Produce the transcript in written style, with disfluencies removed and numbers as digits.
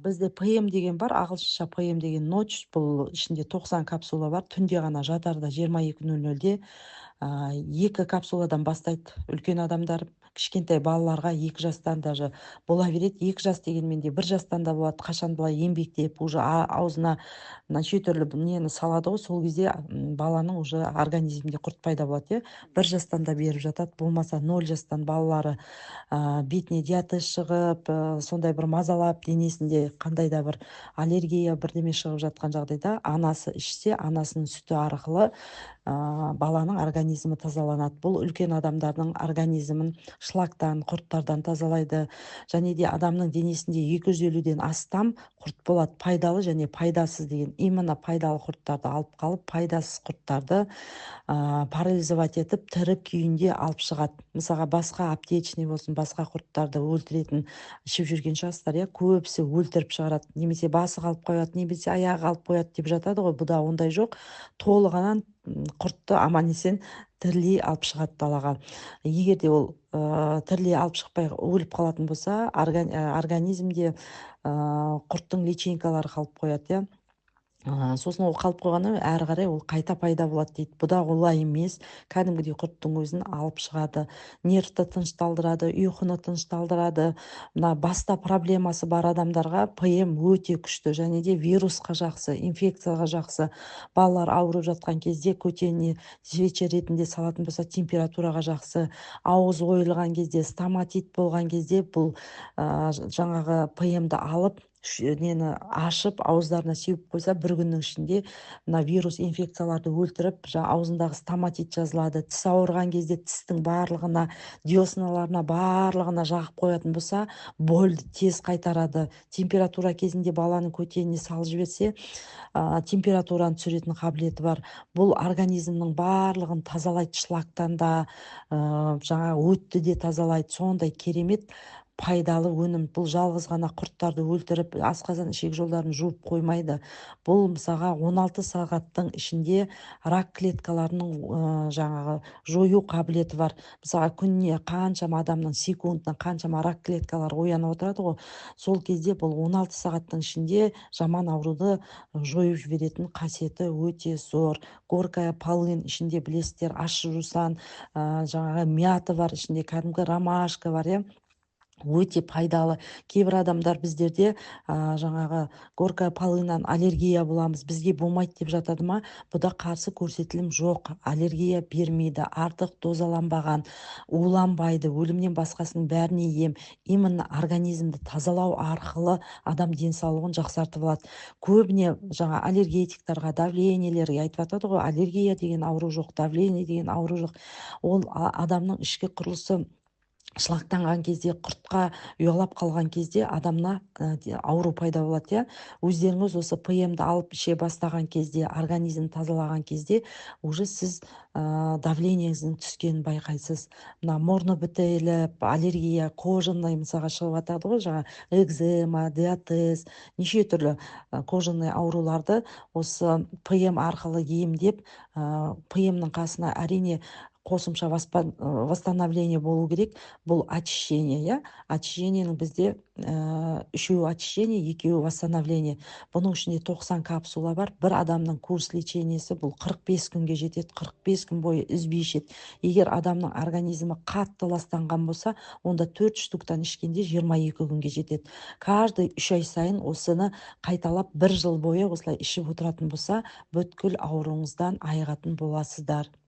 Бізде ПМ деген бар, ағылшынша ПМ деген ночь. Бұл ішінде 90 капсула бар. Түнде ғана жатарда 22:00-де 2 капсуладан бастайды үлкен адамдар. Кішкентай балаларға 2 жастан даже бола береді. 2 жас дегенмен де 1 жастан да болады. Қашан былай еңбектеп, уже аузына неше түрлі нені салады ғой, сол кезде баланың уже организмінде құрт пайда болады, иә. 1 жастан да беріп жатады, болмаса 0 жастан балалары бетіне диатез шығып, сондай бір мазалап, денесінде қандай да бір аллергия бірдеме шығып жатқан жағдайда анасы ішсе, анасының сүті арқылы баланың организмі тазаланады. Бұл үлкен адамдардың организмін шлактан, құрттардан тазалайды. Және де адамның денесінде 250-ден астам құрт болады. Пайдалы және пайдасыз деген. Именно пайдалы құрттарды алып қалып, пайдасыз құрттарды парализовать етіп, тірі күйінде алып шығады. Мысалға басқа аптечный болсын, басқа құрттарды өлтіретін ішіп жүрген шығарсыздар, иә, көбісі өлтіріп шығарады. Немесе басы қалып қояды, немесе аяғы қалып қояды деп жатады ғой. Бұда ондай жоқ. Толығынан құртты аман есен тірілей алып шығады далаға. Егер де ол тірілей алып шықпай өліп қалатын болса, организмде құрттың личинкалары қалып қояды, иә. Сосын ол қалып қойғаннан әрі қарай ол қайта пайда болады дейді. Бұда олай емес. Кәдімгідей құрттың өзін алып шығады. Нервті тынышталдырады, ұйқыны тынышталдырады. Мына баста проблемасы бар адамдарға ПМ өте күшті, және де вирусқа жақсы, инфекцияға жақсы. Балалар ауырып жатқан кезде көтеніне свеча ретінде салатын болса, температураға жақсы. Ауыз ойылған кезде, стоматит болған кезде бұл жаңағы ПМді алып нені ашып, ауыздарына сеуіп қойса, 1 күннің ішінде мына вирус инфекцияларды өлтіріп, аузындағы стоматит жазылады. Тіс ауырған кезде тістің барлығына, десналарына барлығына жағып қоятын болса, больді тез қайтарады. Температура кезінде баланың көтеніне салып жіберсе, температураны түсіретін қабілеті бар. Бұл организмнің барлығын тазалайды, шлактан да, жаңағы өтті де тазалайды. Сондай керемет пайдалы өнім. Бұл жалғыз ғана құрттарды өлтіріп, асқазан ішек жолдарын жуып қоймайды. Бұл мысалға 16 сағаттың ішінде рак клеткаларының жаңағы жою қабілеті бар. Мысалға күніне қаншама адамның секундына қаншама рак клеткалары оянып отырады ғой. Сол кезде бұл 16 сағаттың ішінде жаман ауруды жойып жіберетін қасиеті өте зор. Горькая полынь ішінде білесіздер, ащы жусан, жаңағы мята бар, ішінде кәдімгі ромашка бар, иә. Өте пайдалы. Кейбір адамдар біздерде жаңағы горькая полыньнан аллергия боламыз, бізге болмайды деп жатады ма? Бұда қарсы көрсетілім жоқ. Аллергия бермейді, артық дозаланбаған, уланбайды, өлімнен басқасының бәріне ем. Именно организмді тазалау арқылы адам денсаулығын жақсартып алады. Көбіне жаңа аллергетиктерға, давлениелерге айтып жатады ғой, аллергия деген ауру жоқ, давление деген ауру жоқ. Ол адамның ішкі құрылысы шлактанған кезде, құртқа ұялап қалған кезде адамна ауру пайда болады, иә. Өздеріңіз осы ПМді алып іше бастаған кезде, организм тазалаған кезде, уже сіз давлениеңіздің түскенін байқайсыз. Мына мұрны бітеліп, аллергия, кожаный мысалға шығып жатады ғой, жаңа экзема, диатез, неше түрлі кожаный ауруларды осы ПМ арқылы емдеп, ПМнің қасына әрине қосымша восстановление болу керек. Бұл очищение, иә. Очищениенің бізде 3 очищение, 2 восстановление. Бұның ішінде 90 капсула бар. Бір адамның курс лечениесі бұл 45 күнге жетеді. 45 күн бойы үзбей ішеді. Егер адамның организмі қатты ластанған болса, онда 4 штуктан ішкенде 22 күнге жетеді. Каждый 3 ай сайын осыны қайталап 1 жыл бойы осылай ішіп отыратын болса, бүткіл ауруыңыздан айығатын боласыздар.